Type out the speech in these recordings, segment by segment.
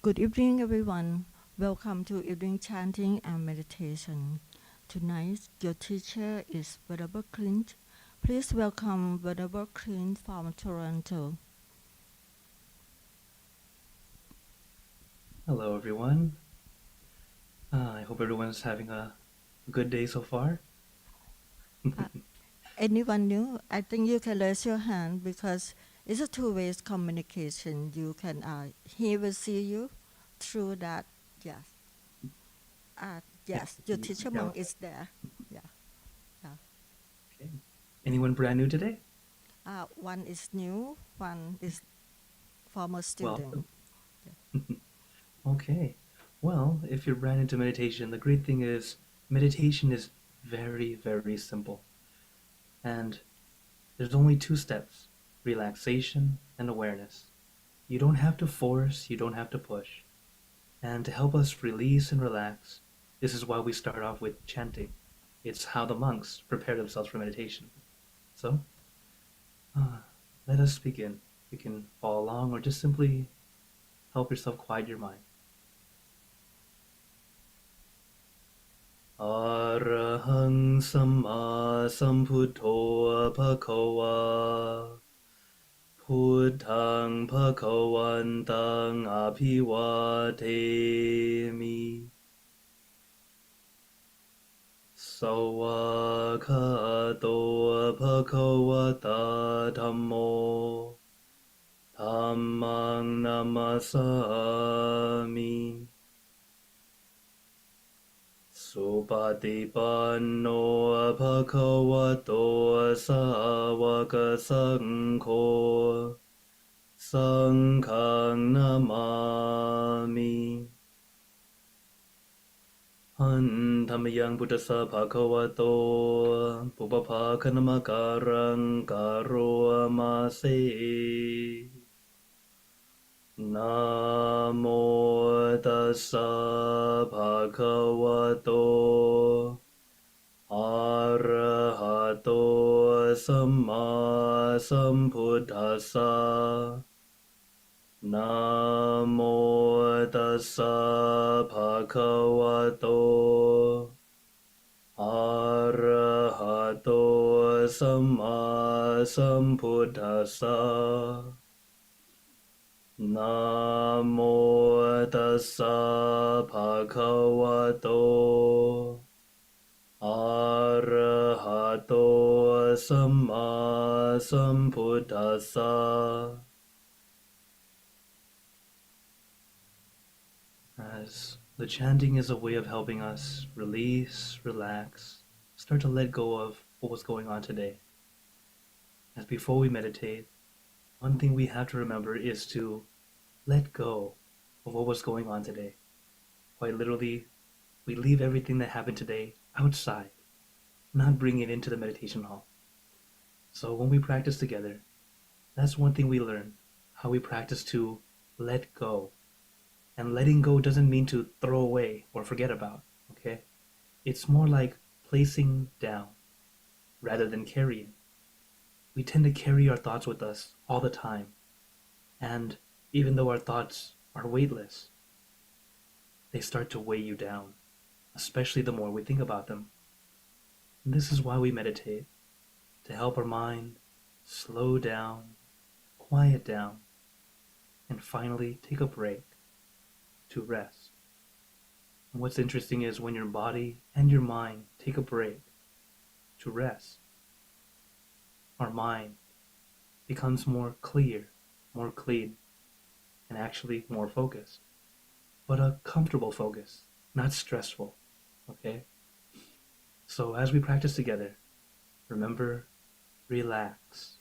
Good evening, everyone. Welcome to Evening Chanting and Meditation. Tonight, your teacher is LP'Klint. Please welcome LP'Klint from Toronto. Hello, everyone. I hope everyone's having a good day so far. Uh, Anyone new? I think you can raise your hand because it's a two-way communication. He will see you through that. Yes. Yeah, Yes, your teacher yeah. Monk is there. Yeah. Yeah. Okay. Anyone brand new today? One is new, one is former student. Welcome. Yeah. Okay. Well, if you're brand into meditation, the great thing is meditation is very, very simple. And there's only two steps: relaxation and awareness. You don't have to force, you don't have to push. And to help us release and relax, this is why we start off with chanting. It's how the monks prepare themselves for meditation. So, Uh, let us begin. You can follow along or just simply help yourself quiet your mind. Arahang Samma Sambuddho Bhagava Buddhang Bhagavantang Abhiwademi Sawakhato Bhagavata Dhammo Dhammang Namasami Supatipanno Bhagavato Sāvaka Saṅkho Saṅghang Namami Antamayang Buddhassa Bhagavato Pubbapākanamakarang Karo Amase Namo tassa bhagavato arahato samma sambuddhassa. Namo tassa bhagavato arahato samma sambuddhassa. Namo tassa bhagavato arahato samma sambuddhassa. As the chanting is a way of helping us release, relax, start to let go of what was going on today. As before we meditate, one thing we have to remember is to let go of what was going on today. Quite literally, we leave everything that happened today outside, not bring it into the meditation hall. So when we practice together, that's one thing we learn, how we practice to let go. And letting go doesn't mean to throw away or forget about, okay? It's more like placing down rather than carrying. We tend to carry our thoughts with us all the time. And even though our thoughts are weightless, they start to weigh you down, especially the more we think about them. And this is why we meditate, to help our mind slow down, quiet down, and finally take a break to rest. And what's interesting is when your body and your mind take a break to rest, our mind becomes more clear, more clean, and actually more focused. But a comfortable focus, not stressful, okay? So as we practice together, remember, relax.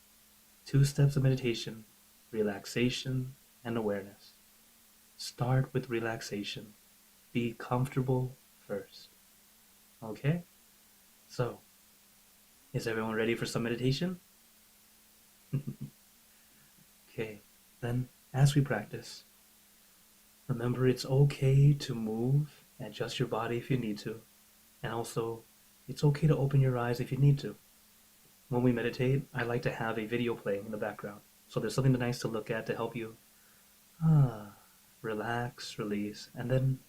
Two steps of meditation: relaxation and awareness. Start with relaxation. Be comfortable first. Okay? So, is everyone ready for some meditation? Okay, then as we practice, remember it's okay to move and adjust your body if you need to. And also, it's okay to open your eyes if you need to. When we meditate, I like to have a video playing in the background. So there's something nice to look at to help you relax, release, and then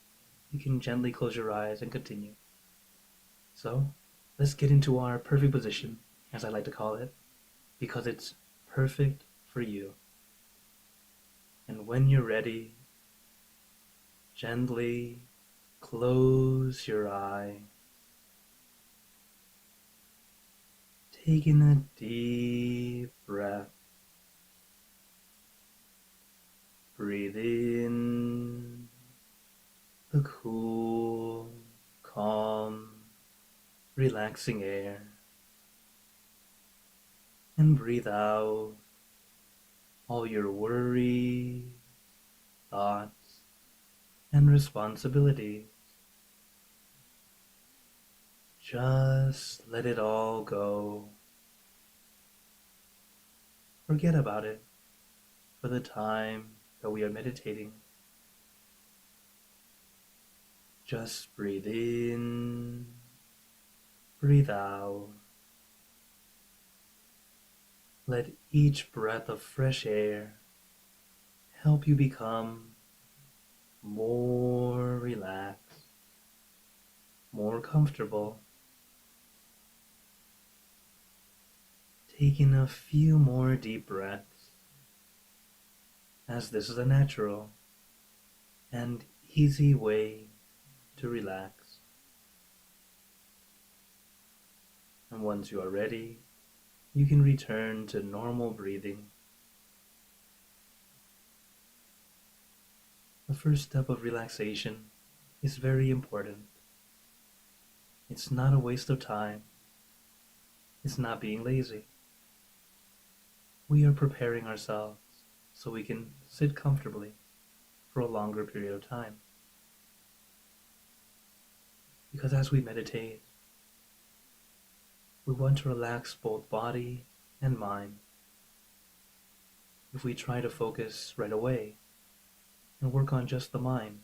you can gently close your eyes and continue. So, let's get into our perfect position, as I like to call it, because it's perfect for you. And when you're ready, gently close your eye, taking a deep breath. Breathe in the cool, calm, relaxing air, and breathe out all your worries, thoughts, and responsibilities. Just let it all go. Forget about it for the time that we are meditating. Just breathe in, breathe out. Let each breath of fresh air help you become more relaxed, more comfortable. Taking a few more deep breaths, as this is a natural and easy way to relax. And once you are ready, you can return to normal breathing. The first step of relaxation is very important. It's not a waste of time. It's not being lazy. We are preparing ourselves so we can sit comfortably for a longer period of time. Because as we meditate, we want to relax both body and mind. If we try to focus right away and work on just the mind,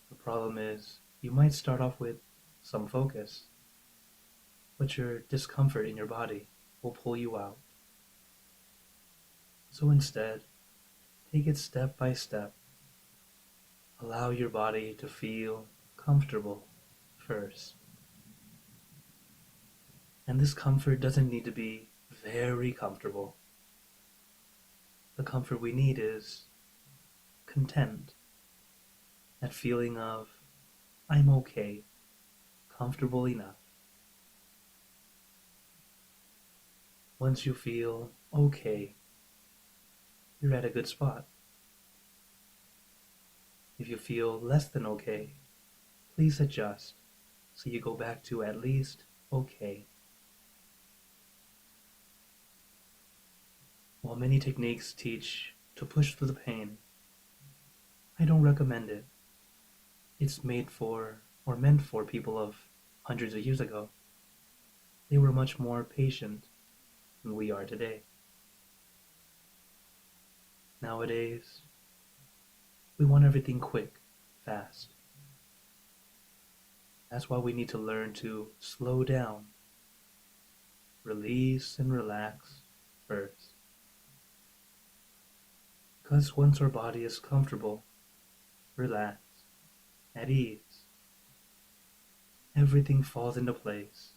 the problem is you might start off with some focus, but your discomfort in your body will pull you out. So instead, take it step by step. Allow your body to feel comfortable first. And this comfort doesn't need to be very comfortable. The comfort we need is content. That feeling of, I'm okay, comfortable enough. Once you feel okay, you're at a good spot. If you feel less than okay, please adjust so you go back to at least okay. While many techniques teach to push through the pain, I don't recommend it. It's made for or meant for people of hundreds of years ago. They were much more patient than we are today. Nowadays, we want everything quick, fast. That's why we need to learn to slow down, release and relax first. Because once our body is comfortable, relaxed, at ease, everything falls into place.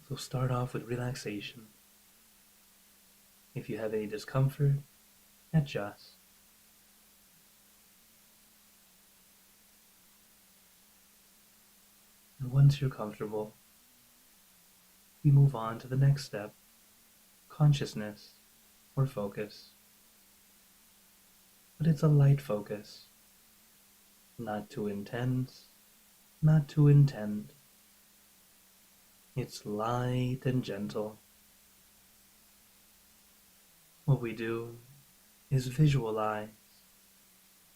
So start off with relaxation. If you have any discomfort, adjust. And once you're comfortable, we move on to the next step, consciousness or focus. But it's a light focus, not too intense, not too intent. It's light and gentle. What we do is visualize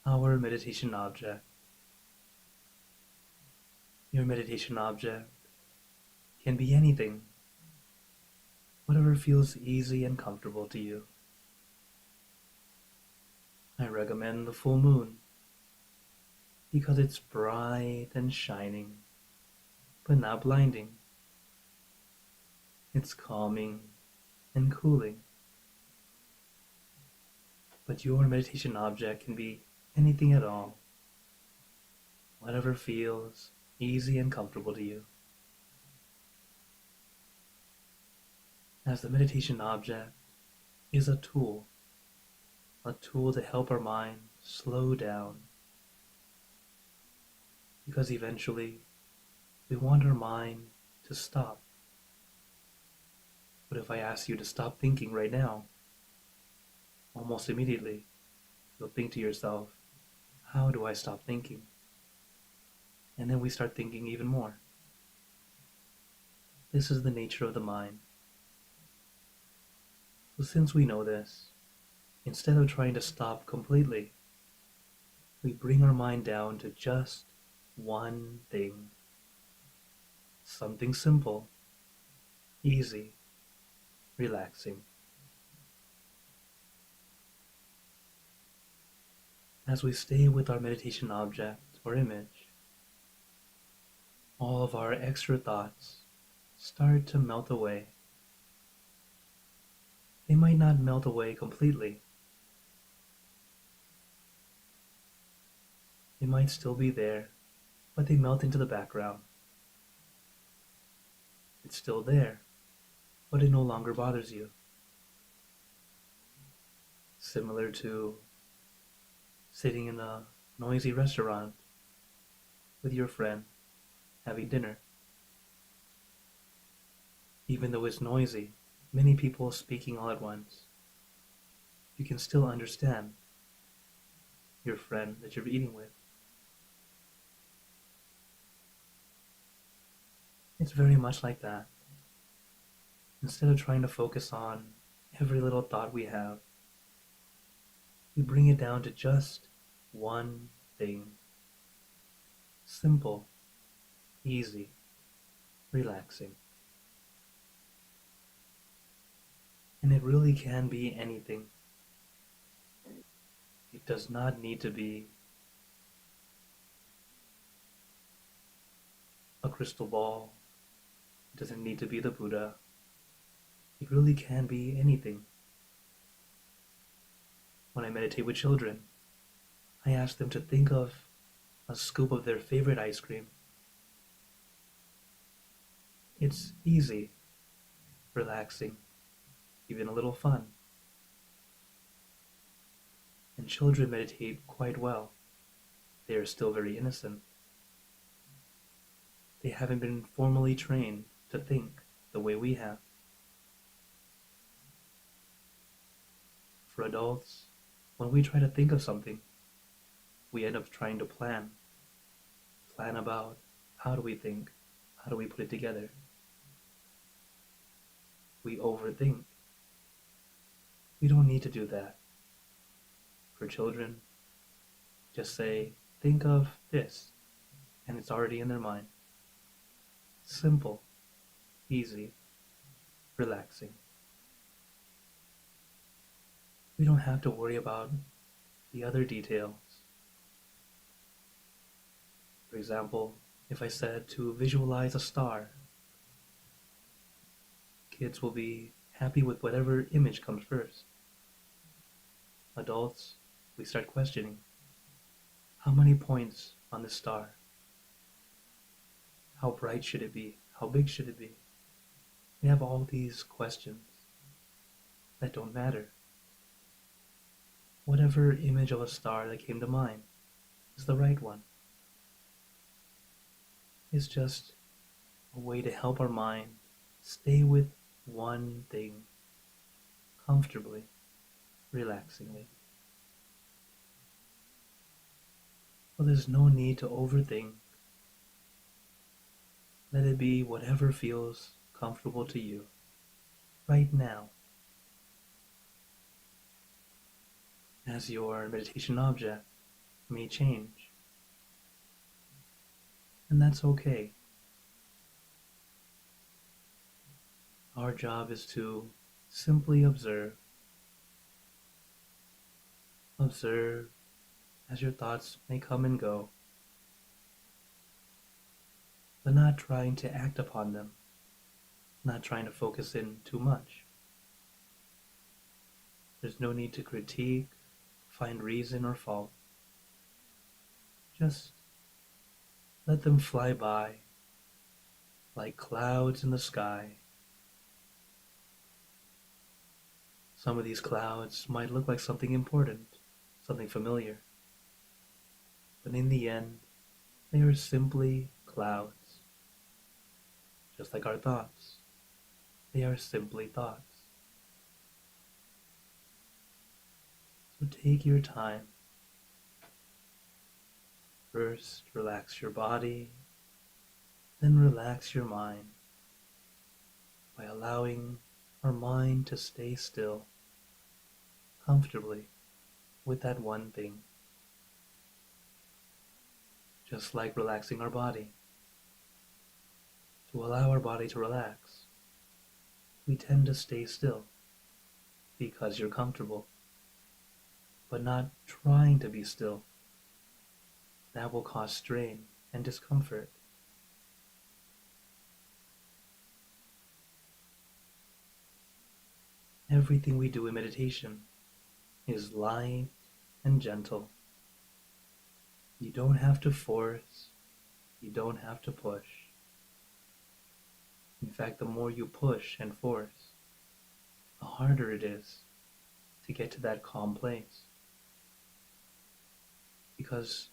our meditation object. Your meditation object can be anything, whatever feels easy and comfortable to you. I recommend the full moon because it's bright and shining, but not blinding. It's calming and cooling. But your meditation object can be anything at all, whatever feels easy and comfortable to you. As the meditation object is a tool to help our mind slow down, because eventually we want our mind to stop. But if I ask you to stop thinking right now, almost immediately you'll think to yourself, how do I stop thinking? And then we start thinking even more. This is the nature of the mind. So since we know this, instead of trying to stop completely, we bring our mind down to just one thing. Something simple, easy, relaxing. As we stay with our meditation object or image, all of our extra thoughts start to melt away. They might not melt away completely. They might still be there, but they melt into the background. It's still there, but it no longer bothers you. Similar to sitting in a noisy restaurant with your friend having dinner. Even though it's noisy, many people speaking all at once, you can still understand your friend that you're eating with. It's very much like that. Instead of trying to focus on every little thought we have, we bring it down to just one thing. Simple, easy, relaxing. And it really can be anything. It does not need to be a crystal ball. It doesn't need to be the Buddha. It really can be anything. When I meditate with children, I ask them to think of a scoop of their favorite ice cream. It's easy, relaxing, even a little fun. And children meditate quite well. They are still very innocent. They haven't been formally trained to think the way we have. For adults, when we try to think of something, we end up trying to plan about how do we think, how do we put it together. We overthink. We don't need to do that. For children, just say, think of this, and it's already in their mind. Simple, easy, relaxing. We don't have to worry about the other details. For example, if I said to visualize a star, kids will be happy with whatever image comes first. Adults, we start questioning, how many points on this star? How bright should it be? How big should it be? We have all these questions that don't matter. Whatever image of a star that came to mind is the right one. It's just a way to help our mind stay with one thing comfortably, relaxingly. Well, there's no need to overthink. Let it be whatever feels comfortable to you right now. As your meditation object may change. And that's okay. Our job is to simply observe. Observe as your thoughts may come and go, but not trying to act upon them, not trying to focus in too much. There's no need to critique find reason or fault. Just let them fly by like clouds in the sky. Some of these clouds might look like something important, something familiar, but in the end, they are simply clouds. Just like our thoughts, they are simply thoughts. So take your time. First, relax your body, then relax your mind by allowing our mind to stay still, comfortably, with that one thing. Just like relaxing our body. To allow our body to relax, we tend to stay still because you're comfortable, but not trying to be still. That will cause strain and discomfort. Everything we do in meditation is light and gentle. You don't have to force, you don't have to push. In fact, the more you push and force, the harder it is to get to that calm place. Because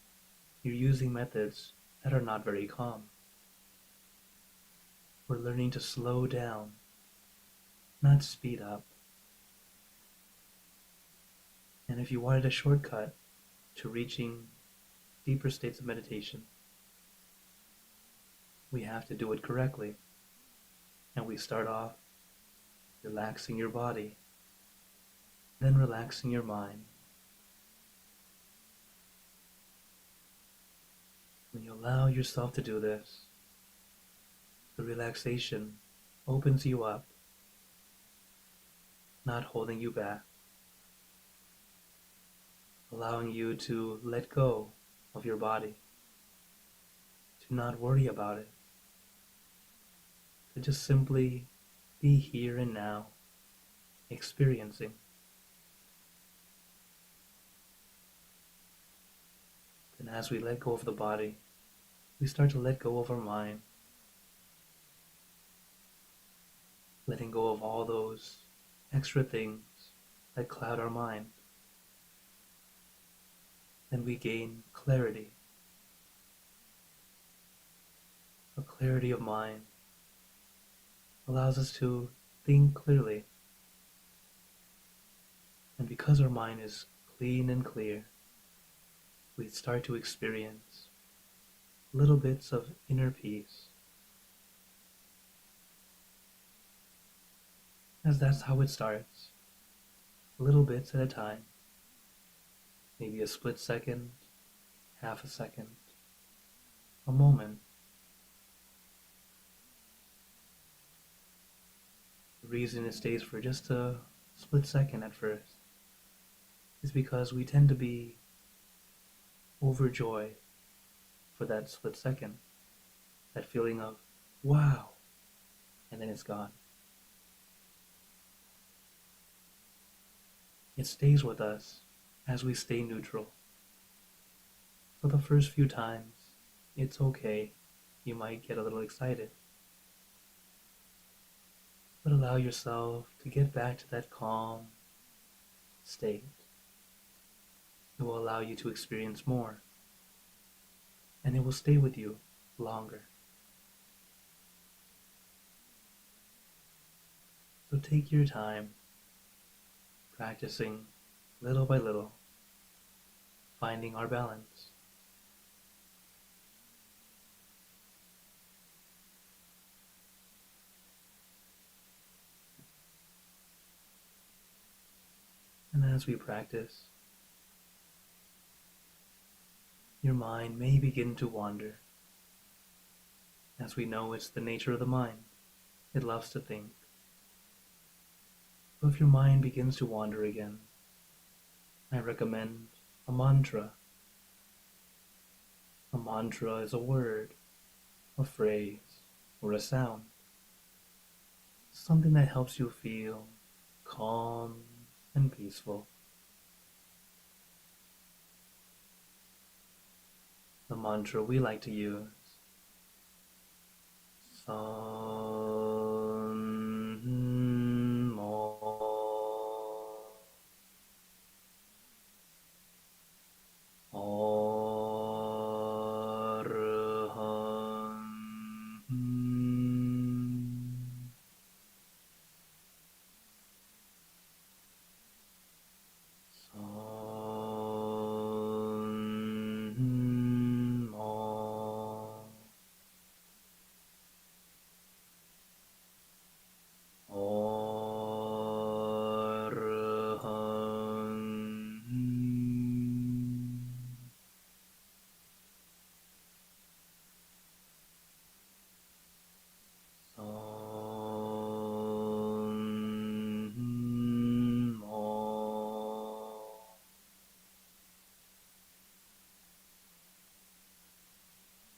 you're using methods that are not very calm. We're learning to slow down, not speed up. And if you wanted a shortcut to reaching deeper states of meditation, we have to do it correctly. And we start off relaxing your body, then relaxing your mind. When you allow yourself to do this, the relaxation opens you up, not holding you back, allowing you to let go of your body, to not worry about it, to just simply be here and now, experiencing. Then as we let go of the body, we start to let go of our mind, letting go of all those extra things that cloud our mind. Then we gain clarity, a clarity of mind allows us to think clearly. And because our mind is clean and clear, we start to experience little bits of inner peace. As that's how it starts, little bits at a time, maybe a split second, half a second, a moment. The reason it stays for just a split second at first is because we tend to be overjoyed for that split second, that feeling of wow, and then it's gone. It stays with us as we stay neutral. So the first few times, it's okay, you might get a little excited, but allow yourself to get back to that calm state. It will allow you to experience more, and it will stay with you longer. So take your time, practicing little by little, finding our balance. And as we practice, your mind may begin to wander. As we know, it's the nature of the mind. It loves to think. So if your mind begins to wander again, I recommend a mantra. A mantra is a word, a phrase, or a sound. Something that helps you feel calm and peaceful. mantra we like to use. San Mo Arhan San Mo Arhan. San Mo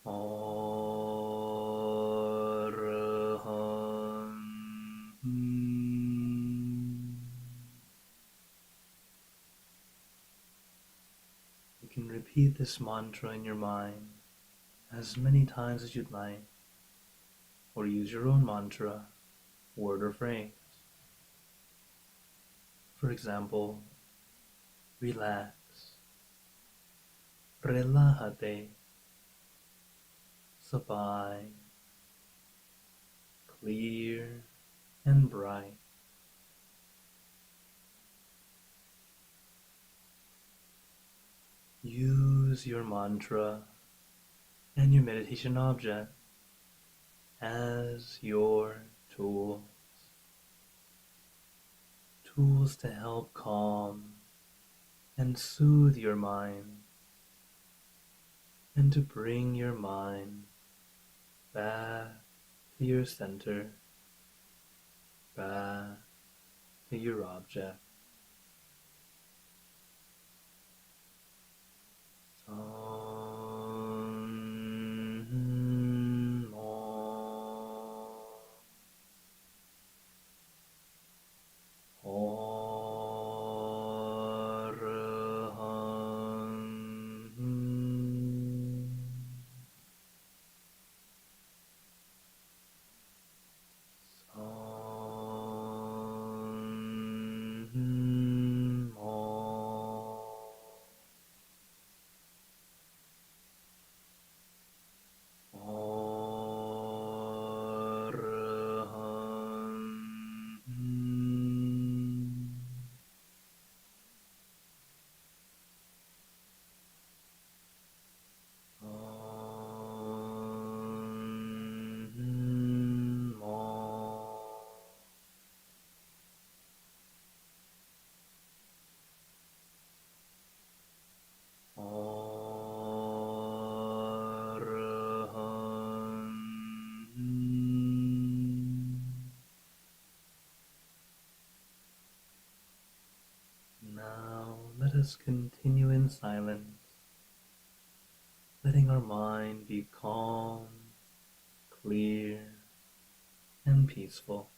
Arhan. You can repeat this mantra in your mind as many times as you'd like, or use your own mantra, word or phrase. For example, relax, relájate, sabay, clear and bright. Use your mantra and your meditation object as your tools to help calm and soothe your mind, and to bring your mind back to your center, back to your object. San Mo Arhan. San Mo Arhan. San Mo Arhan. Now let us continue in silence, letting our mind be calm, clear, and peaceful.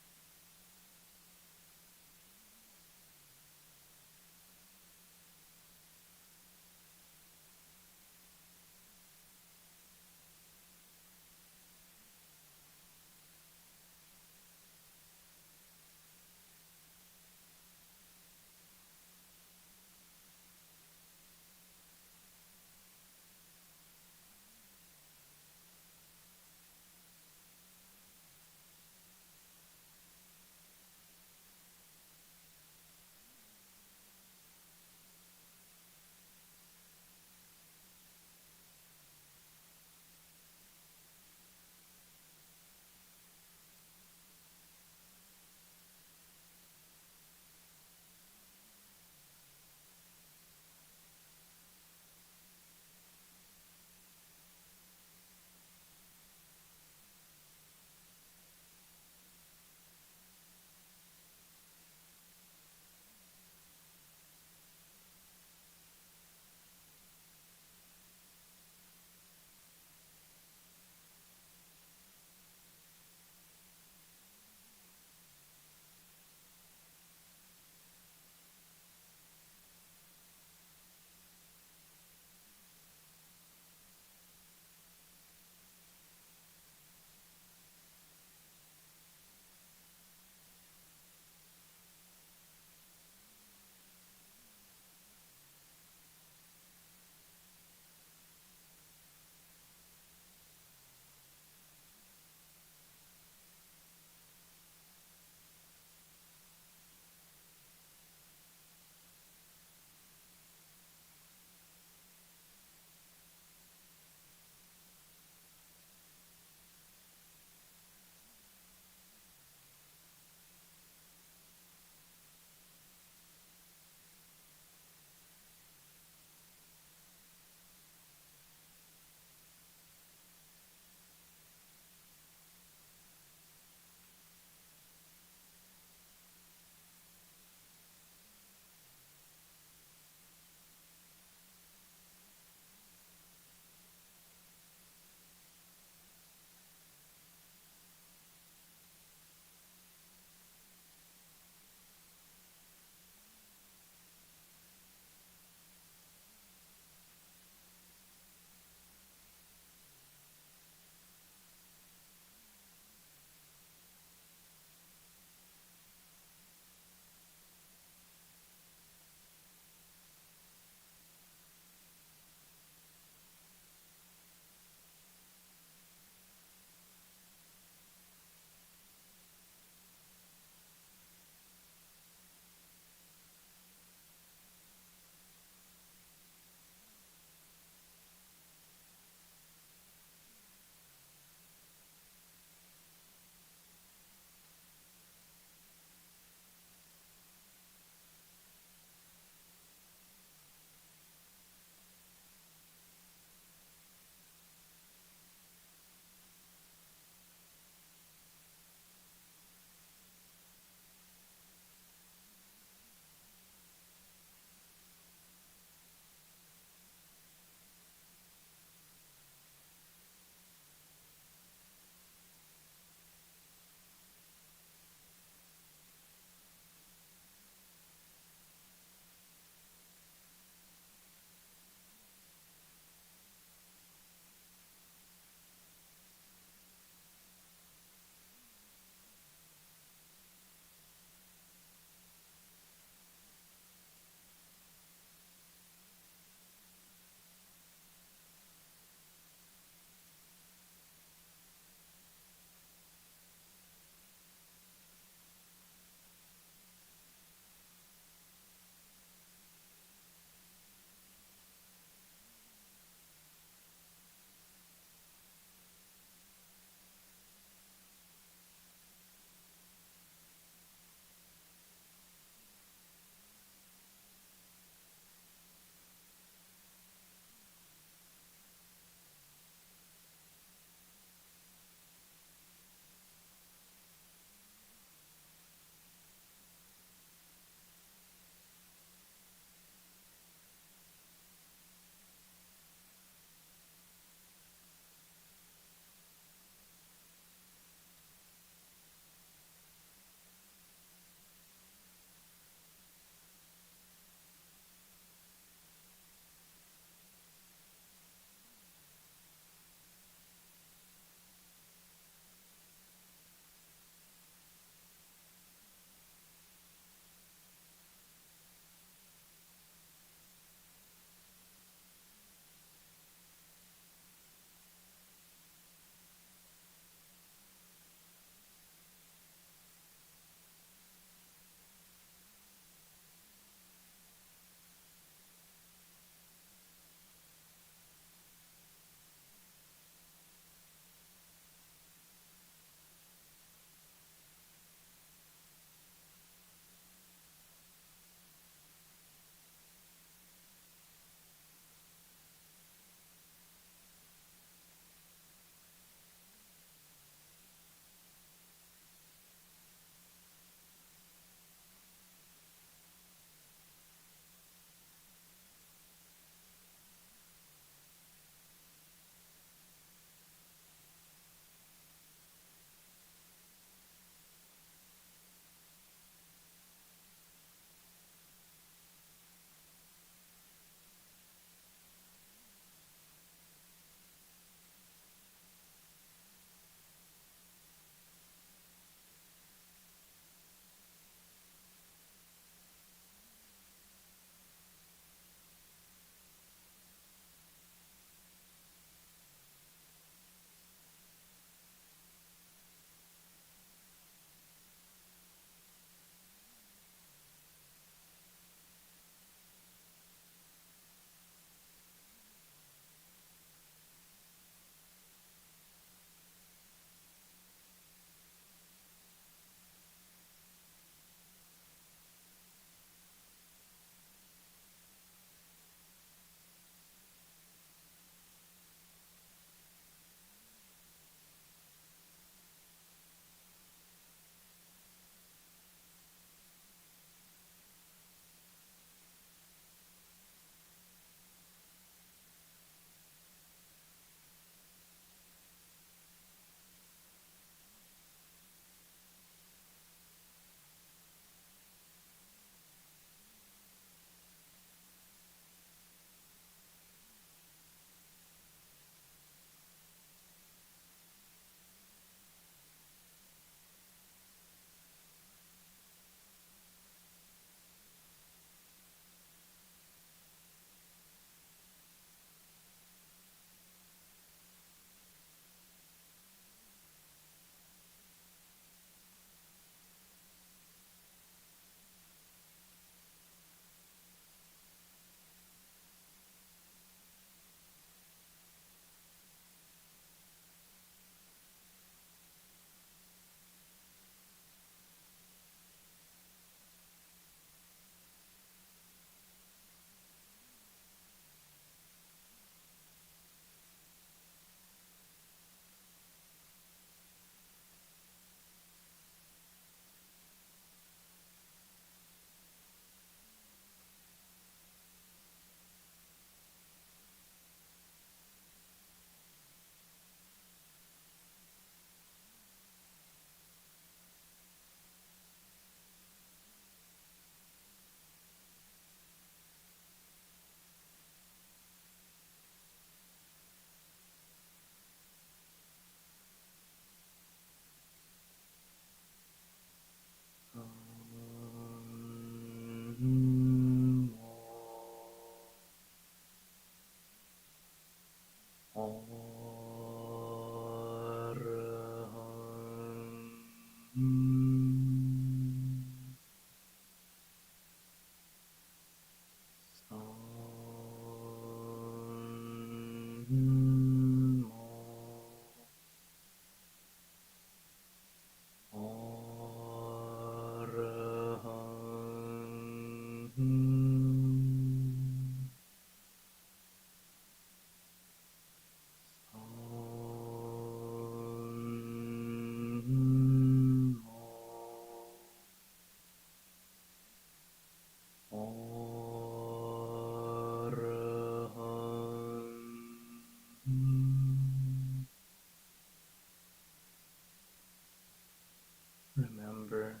Remember,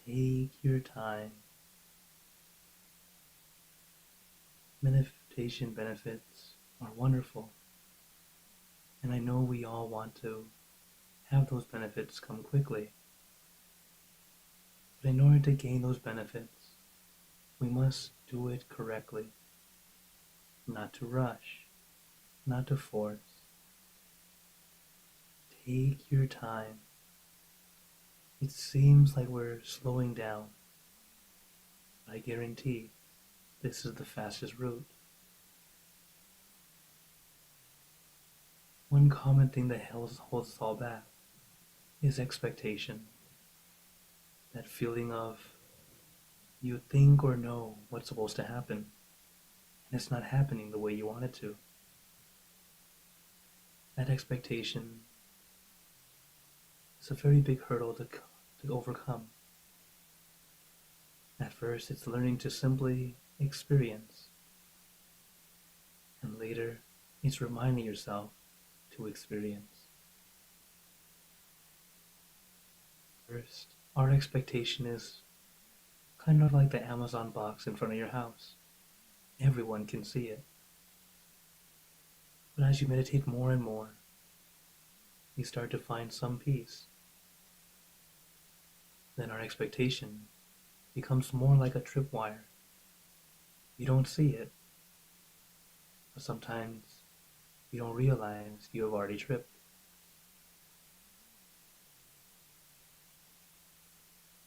take your time. Meditation benefits are wonderful, and I know we all want to have those benefits come quickly. But in order to gain those benefits, we must do it correctly, not to rush, not to force. Take your time. It seems like we're slowing down, but I guarantee this is the fastest route. One common thing that holds us all back is expectation. That feeling of you think or know what's supposed to happen, and it's not happening the way you want it to. That expectation is a very big hurdle to overcome. At first, it's learning to simply experience, and later, it's reminding yourself to experience. First, our expectation is kind of like the Amazon box in front of your house. Everyone can see it. But as you meditate more and more, you start to find some peace. Then our expectation becomes more like a tripwire. You don't see it, but sometimes you don't realize you have already tripped.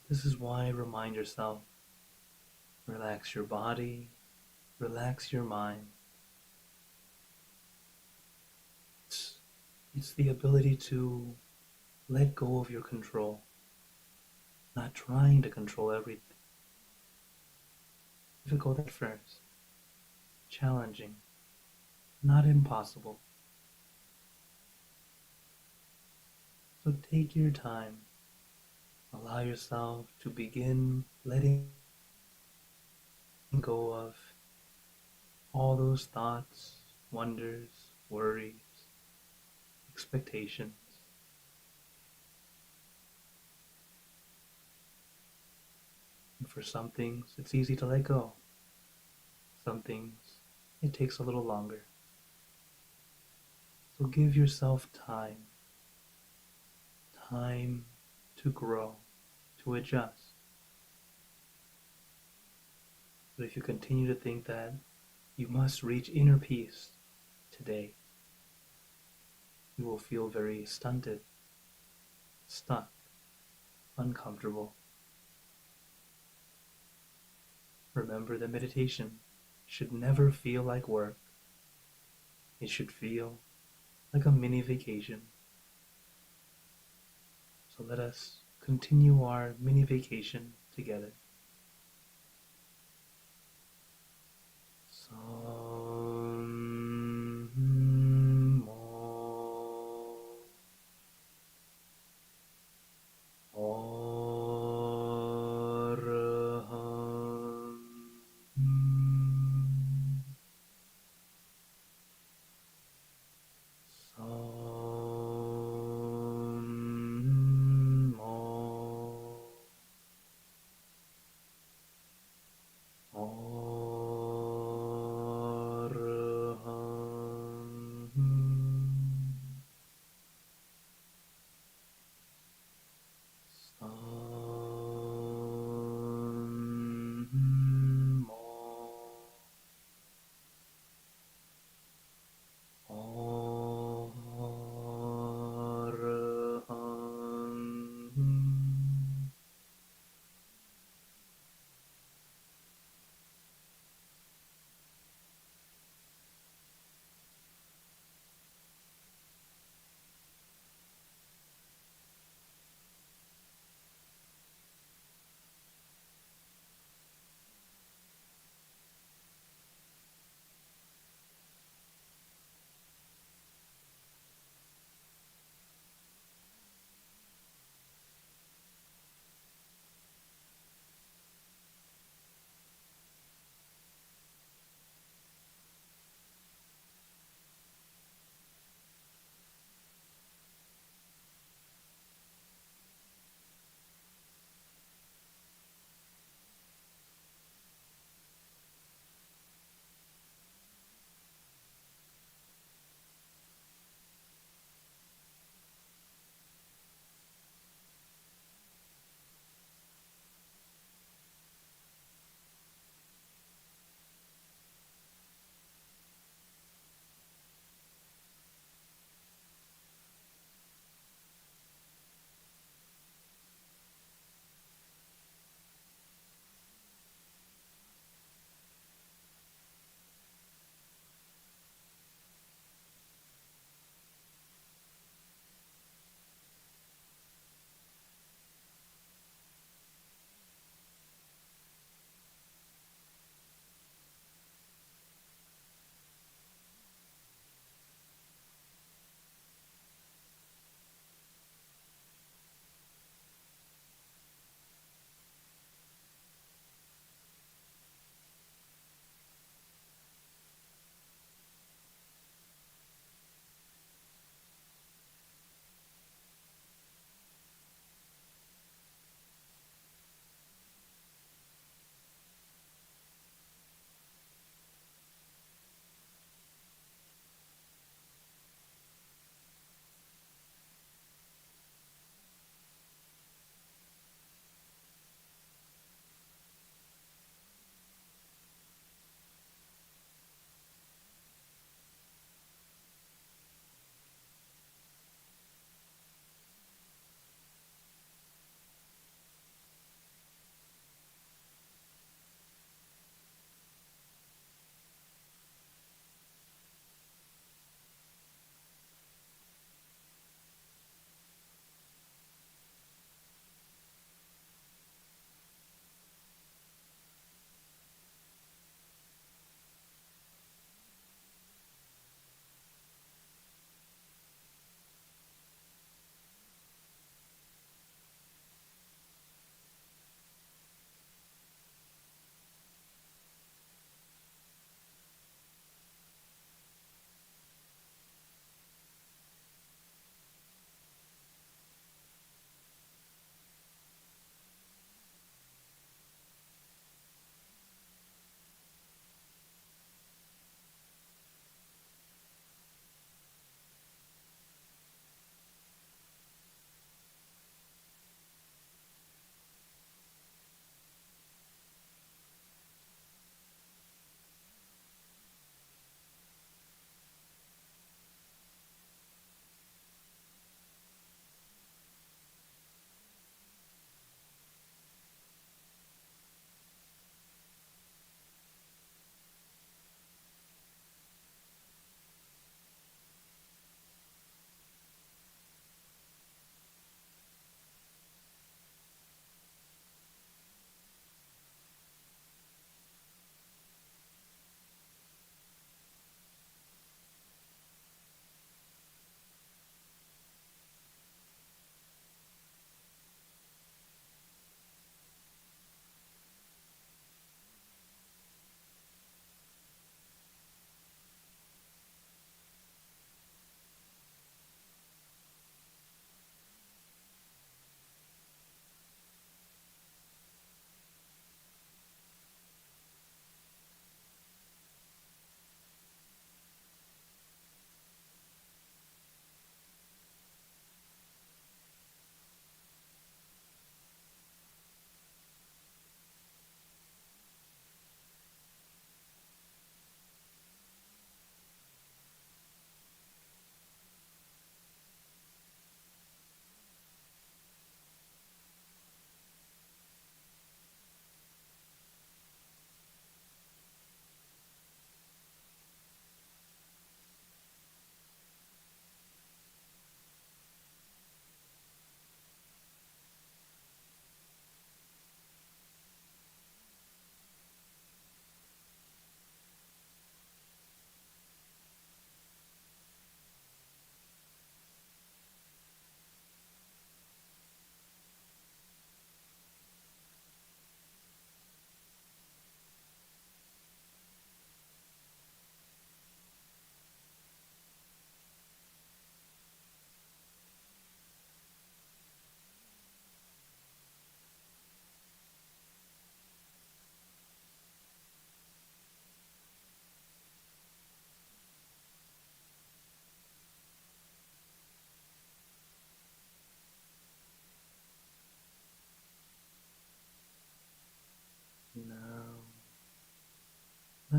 This is why remind yourself, relax your body, relax your mind. It's the ability to let go of your control, not trying to control everything. Difficult at first, challenging, not impossible. So take your time. Allow yourself to begin letting go of all those thoughts, wonders, worries, expectations. And for some things, it's easy to let go. Some things, it takes a little longer. So give yourself time to grow, to adjust. But if you continue to think that you must reach inner peace today, you will feel very stunted, stuck, uncomfortable. Remember that meditation should never feel like work. It should feel like a mini vacation. So let us continue our mini vacation together.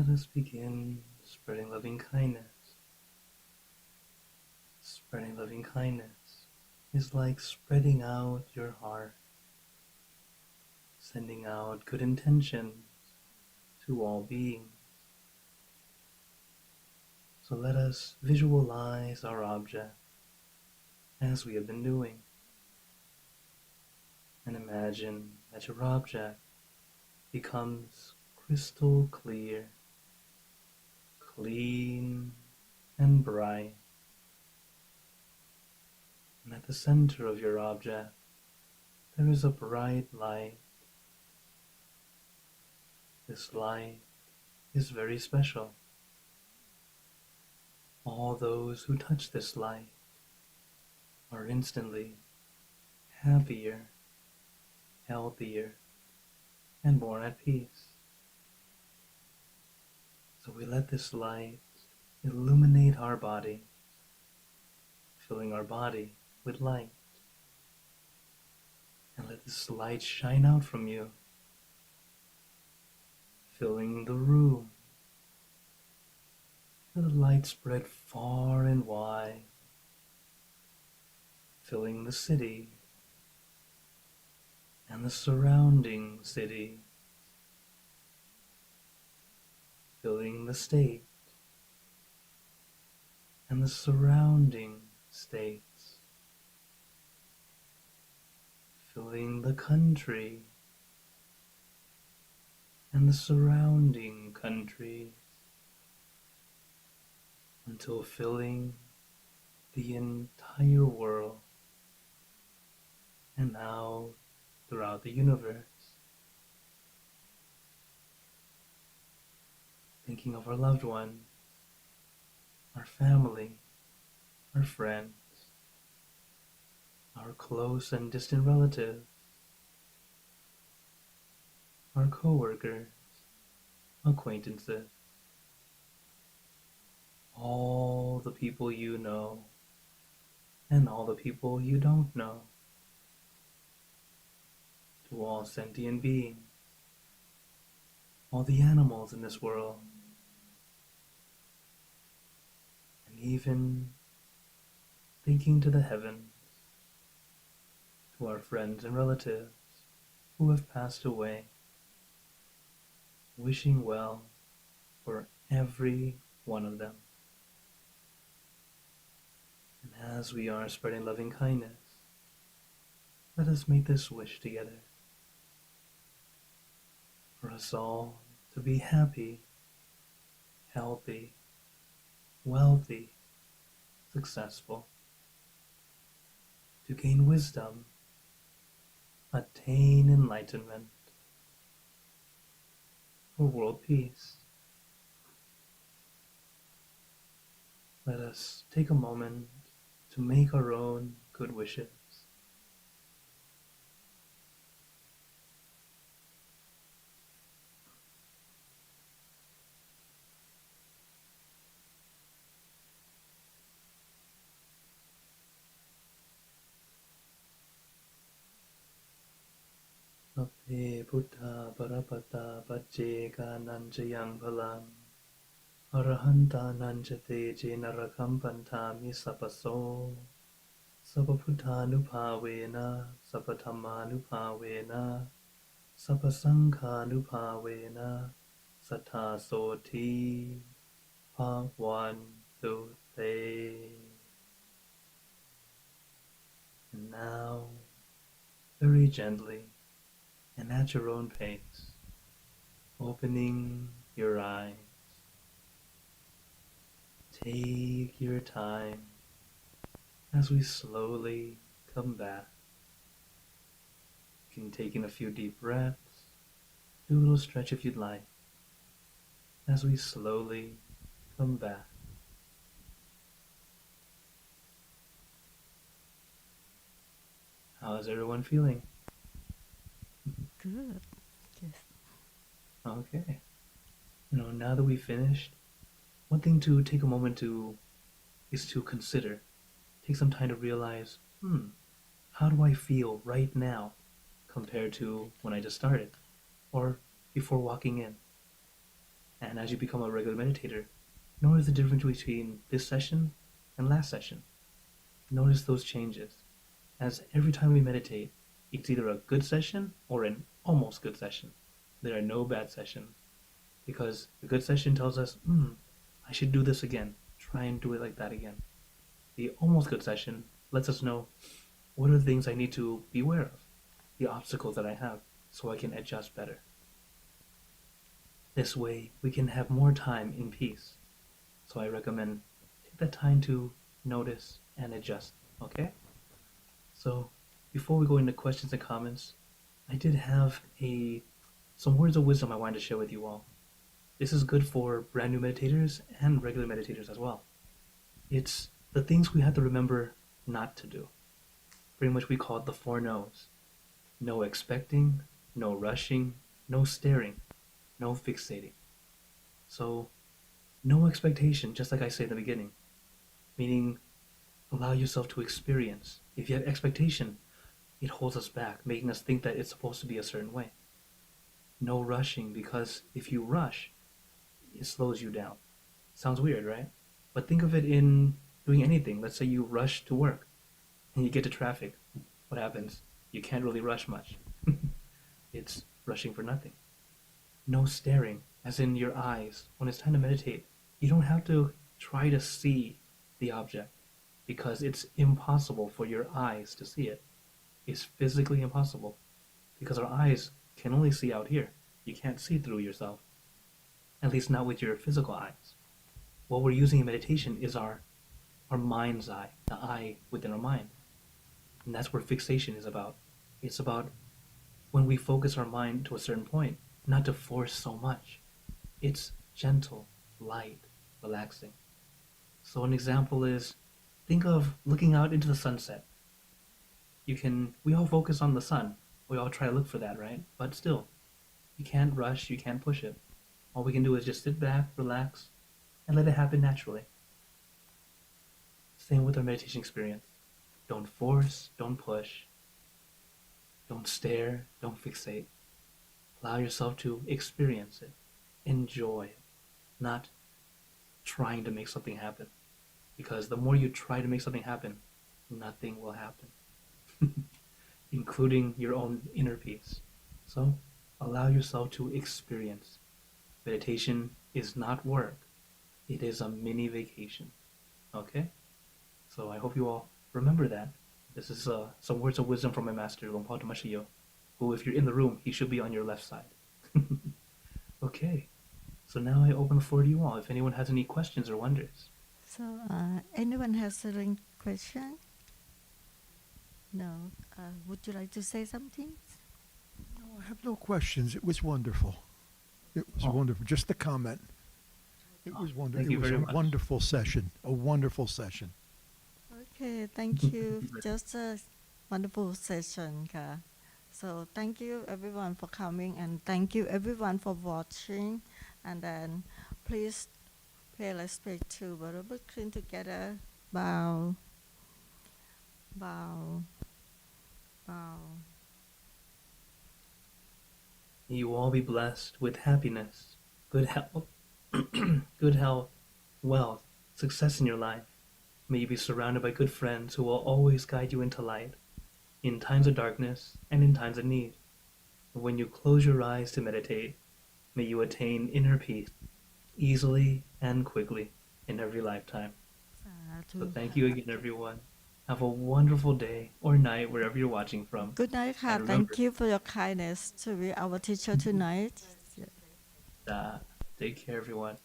let us begin spreading loving kindness. Spreading loving kindness is like spreading out your heart, sending out good intentions to all beings. So let us visualize our object as we have been doing, and imagine that your object becomes crystal clear, clean, and bright. And at the center of your object, there is a bright light. This light is very special. All those who touch this light are instantly happier, healthier, and more at peace. So we let this light illuminate our body, filling our body with light. And let this light shine out from you, filling the room. Let the light spread far and wide, filling the city and the surrounding city, filling the state and the surrounding states, filling the country and the surrounding countries, until filling the entire world and now throughout the universe. Thinking of our loved ones, our family, our friends, our close and distant relatives, our co-workers, acquaintances, all the people you know and all the people you don't know, to all sentient beings, all the animals in this world, and even thinking to the heavens, to our friends and relatives who have passed away, wishing well for every one of them. And as we are spreading loving kindness, let us make this wish together, for us all to be happy, healthy, wealthy, successful, to gain wisdom, attain enlightenment, for world peace. Let us take a moment to make our own good wishes. Ape Buddha Parapata Pajjeka Nanjayang Palam Arahanta Nanjate Jenarakam Pantami Sapaso Sapaputanupavena Sapatamanupavena Sapasankhanupavena Satasoti Bhagwantute. And now, very gently and at your own pace, opening your eyes. Take your time as we slowly come back. You can take in a few deep breaths, do a little stretch if you'd like, as we slowly come back. How is everyone feeling? Good. Yes. Okay. Now that we've finished, one thing to take a moment to is to consider. Take some time to realize, how do I feel right now compared to when I just started or before walking in? And as you become a regular meditator, notice the difference between this session and last session. Notice those changes. As every time we meditate, it's either a good session or an almost good session. There are no bad sessions. Because the good session tells us, I should do this again. Try and do it like that again. The almost good session lets us know what are the things I need to be aware of, the obstacles that I have, so I can adjust better. This way, we can have more time in peace. So I recommend take that time to notice and adjust, okay? So before we go into questions and comments, I did have some words of wisdom I wanted to share with you all. This is good for brand new meditators and regular meditators as well. It's the things we have to remember not to do. Pretty much we call it the 4 no's. No expecting, no rushing, no staring, no fixating. So, no expectation, just like I said in the beginning. Meaning, allow yourself to experience. If you have expectation, it holds us back, making us think that it's supposed to be a certain way. No rushing, because if you rush, it slows you down. Sounds weird, right? But think of it in doing anything. Let's say you rush to work and you get to traffic. What happens? You can't really rush much. It's rushing for nothing. No staring, as in your eyes. When it's time to meditate, you don't have to try to see the object because it's impossible for your eyes to see it. It's physically impossible because our eyes can only see out here. You can't see through yourself, at least not with your physical eyes. What we're using in meditation is our mind's eye, the eye within our mind. And that's where fixation is about. It's about when we focus our mind to a certain point, not to force so much. It's gentle, light, relaxing. So an example is, think of looking out into the sunset. We all focus on the sun. We all try to look for that, right? But still, you can't rush, you can't push it. All we can do is just sit back, relax, and let it happen naturally. Same with our meditation experience. Don't force, don't push, don't stare, don't fixate. Allow yourself to experience it, enjoy it, not trying to make something happen. Because the more you try to make something happen, nothing will happen, including your own inner peace. So allow yourself to experience. Meditation is not work. It is a mini vacation. Okay? So I hope you all remember that. This is some words of wisdom from my master, Longpo Tamashiyo, who, if you're in the room, he should be on your left side. Okay. So now I open the floor to you all. If anyone has any questions or wonders. So, anyone has a question? No. Would you like to say something? No, I have no questions. It was wonderful. It was wonderful. Just a comment. It was wonderful. Thank you It was very a much. wonderful session. A wonderful session. Okay, thank you. Just a wonderful session, ka. So thank you everyone for coming, and thank you everyone for watching. And then please pay respect to LP'Klint together. Bow, bow, bow. May you all be blessed with happiness, good health, good health, wealth, success in your life. May you be surrounded by good friends who will always guide you into light, in times of darkness and in times of need. And when you close your eyes to meditate, may you attain inner peace easily and quickly in every lifetime. So thank you again, everyone. Have a wonderful day or night wherever you're watching from. Good night, ka. And remember, Thank you for your kindness to be our teacher tonight. take care, everyone.